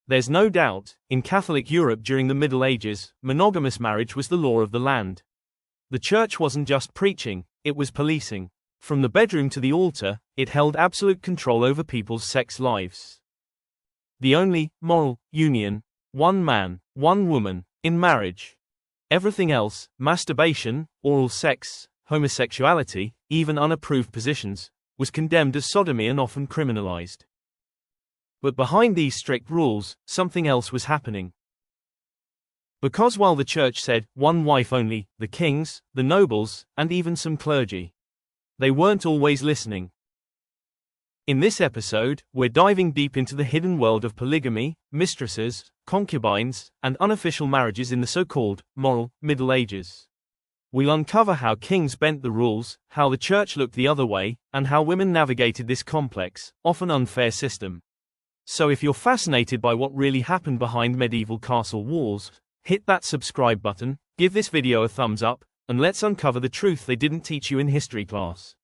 There's no doubt, in Catholic Europe during the Middle Ages, monogamous marriage was the law of the land. The church wasn't just preaching, it was policing. From the bedroom to the altar, it held absolute control over people's sex lives. The only moral union, one man, one woman, in marriage. Everything else, masturbation, oral sex, homosexuality, even unapproved positions, was condemned as sodomy and often criminalized. But behind these strict rules, something else was happening. Because while the church said, one wife only, the kings, the nobles, and even some clergy, they weren't always listening. In this episode, we're diving deep into the hidden world of polygamy, mistresses, concubines, and unofficial marriages in the so-called moral Middle Ages. We'll uncover how kings bent the rules, how the church looked the other way, and how women navigated this complex, often unfair system. So if you're fascinated by what really happened behind medieval castle walls, hit that subscribe button, give this video a thumbs up, and let's uncover the truth they didn't teach you in history class.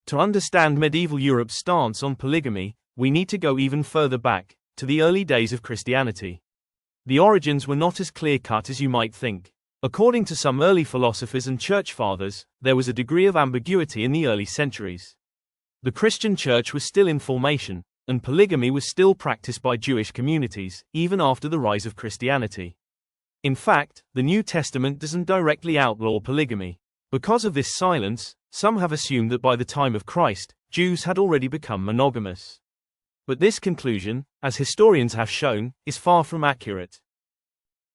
To understand medieval Europe's stance on polygamy, we need to go even further back, to the early days of Christianity. The origins were not as clear-cut as you might think. According to some early philosophers and church fathers, there was a degree of ambiguity in the early centuries. The Christian church was still in formation, and polygamy was still practiced by Jewish communities, even after the rise of Christianity. In fact, the New Testament doesn't directly outlaw polygamy. Because of this silence, some have assumed that by the time of Christ, Jews had already become monogamous. But this conclusion, as historians have shown, is far from accurate.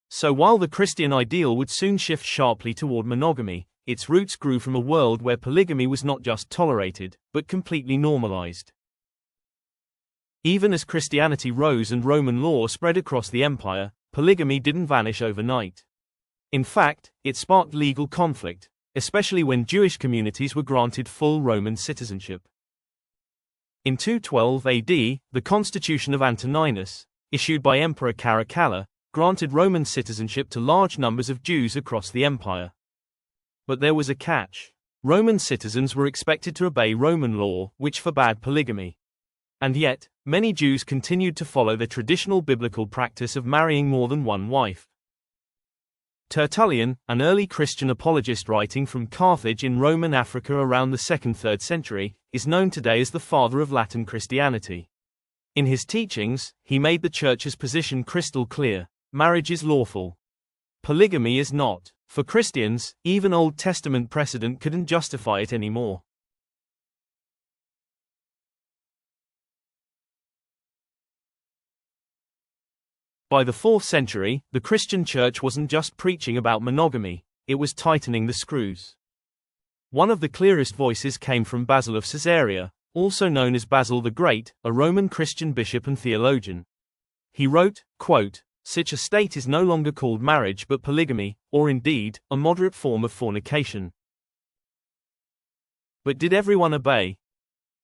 So while the Christian ideal would soon shift sharply toward monogamy, its roots grew from a world where polygamy was not just tolerated, but completely normalized. Even as Christianity rose and Roman law spread across the empire, polygamy didn't vanish overnight. In fact, it sparked legal conflict, especially when Jewish communities were granted full Roman citizenship. In 212 AD, the Constitution of Antoninus, issued by Emperor Caracalla, granted Roman citizenship to large numbers of Jews across the empire. But there was a catch. Roman citizens were expected to obey Roman law, which forbade polygamy. And yet, many Jews continued to follow the traditional biblical practice of marrying more than one wife. Tertullian, an early Christian apologist writing from Carthage in Roman Africa around the 2nd–3rd century, is known today as the father of Latin Christianity. In his teachings, he made the church's position crystal clear: marriage is lawful. Polygamy is not. For Christians, even Old Testament precedent couldn't justify it anymore. By the 4th century, the Christian church wasn't just preaching about monogamy, it was tightening the screws. One of the clearest voices came from Basil of Caesarea, also known as Basil the Great, a Roman Christian bishop and theologian. He wrote, quote, "Such a state is no longer called marriage but polygamy, or indeed, a moderate form of fornication." But did everyone obey?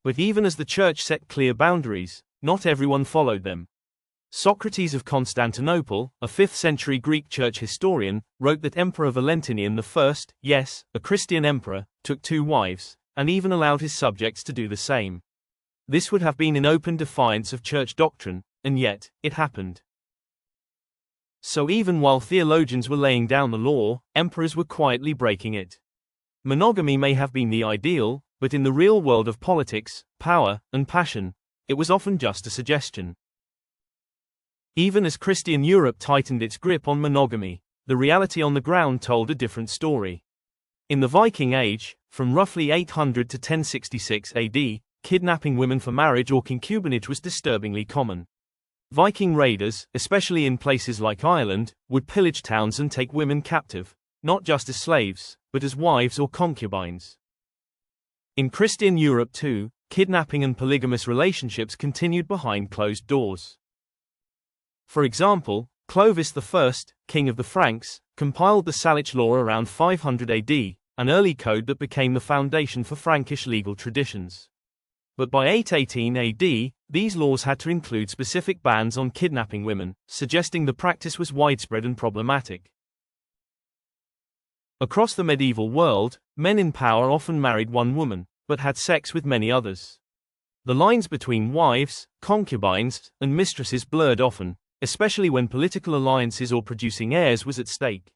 But even as the church set clear boundaries, not everyone followed them. Socrates of Constantinople, a 5th-century Greek church historian, wrote that Emperor Valentinian I, yes, a Christian emperor, took 2 wives, and even allowed his subjects to do the same. This would have been in open defiance of church doctrine, and yet, it happened. So even while theologians were laying down the law, emperors were quietly breaking it. Monogamy may have been the ideal, but in the real world of politics, power, and passion, it was often just a suggestion. Even as Christian Europe tightened its grip on monogamy, the reality on the ground told a different story. In the Viking Age, from roughly 800 to 1066 AD, kidnapping women for marriage or concubinage was disturbingly common. Viking raiders, especially in places like Ireland, would pillage towns and take women captive, not just as slaves, but as wives or concubines. In Christian Europe too, kidnapping and polygamous relationships continued behind closed doors. For example, Clovis I, king of the Franks, compiled the Salic law around 500 AD, an early code that became the foundation for Frankish legal traditions. But by 818 AD, these laws had to include specific bans on kidnapping women, suggesting the practice was widespread and problematic. Across the medieval world, men in power often married one woman, but had sex with many others. The lines between wives, concubines, and mistresses blurred often, especially when political alliances or producing heirs was at stake.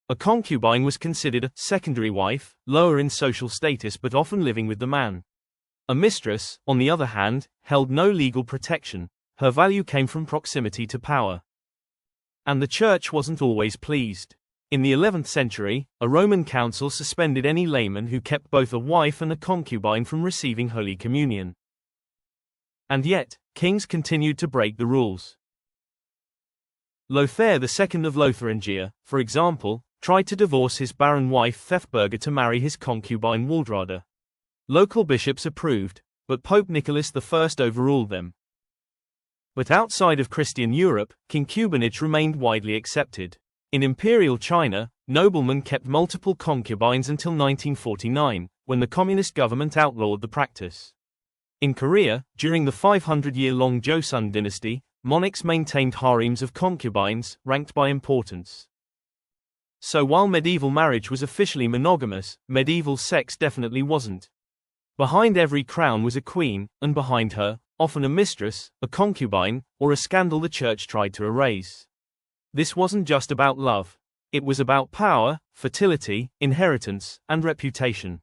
A concubine was considered a secondary wife, lower in social status but often living with the man. A mistress, on the other hand, held no legal protection. Her value came from proximity to power. And the church wasn't always pleased. In the 11th century, a Roman council suspended any layman who kept both a wife and a concubine from receiving Holy Communion. And yet, kings continued to break the rules. Lothair II of Lotharingia, for example, tried to divorce his barren wife Thefburga to marry his concubine Waldrada. Local bishops approved, but Pope Nicholas I overruled them. But outside of Christian Europe, concubinage remained widely accepted. In imperial China, noblemen kept multiple concubines until 1949, when the communist government outlawed the practice. In Korea, during the 500-year-long Joseon dynasty, monarchs maintained harems of concubines, ranked by importance. So while medieval marriage was officially monogamous, medieval sex definitely wasn't. Behind every crown was a queen, and behind her, often a mistress, a concubine, or a scandal the church tried to erase. This wasn't just about love. It was about power, fertility, inheritance, and reputation.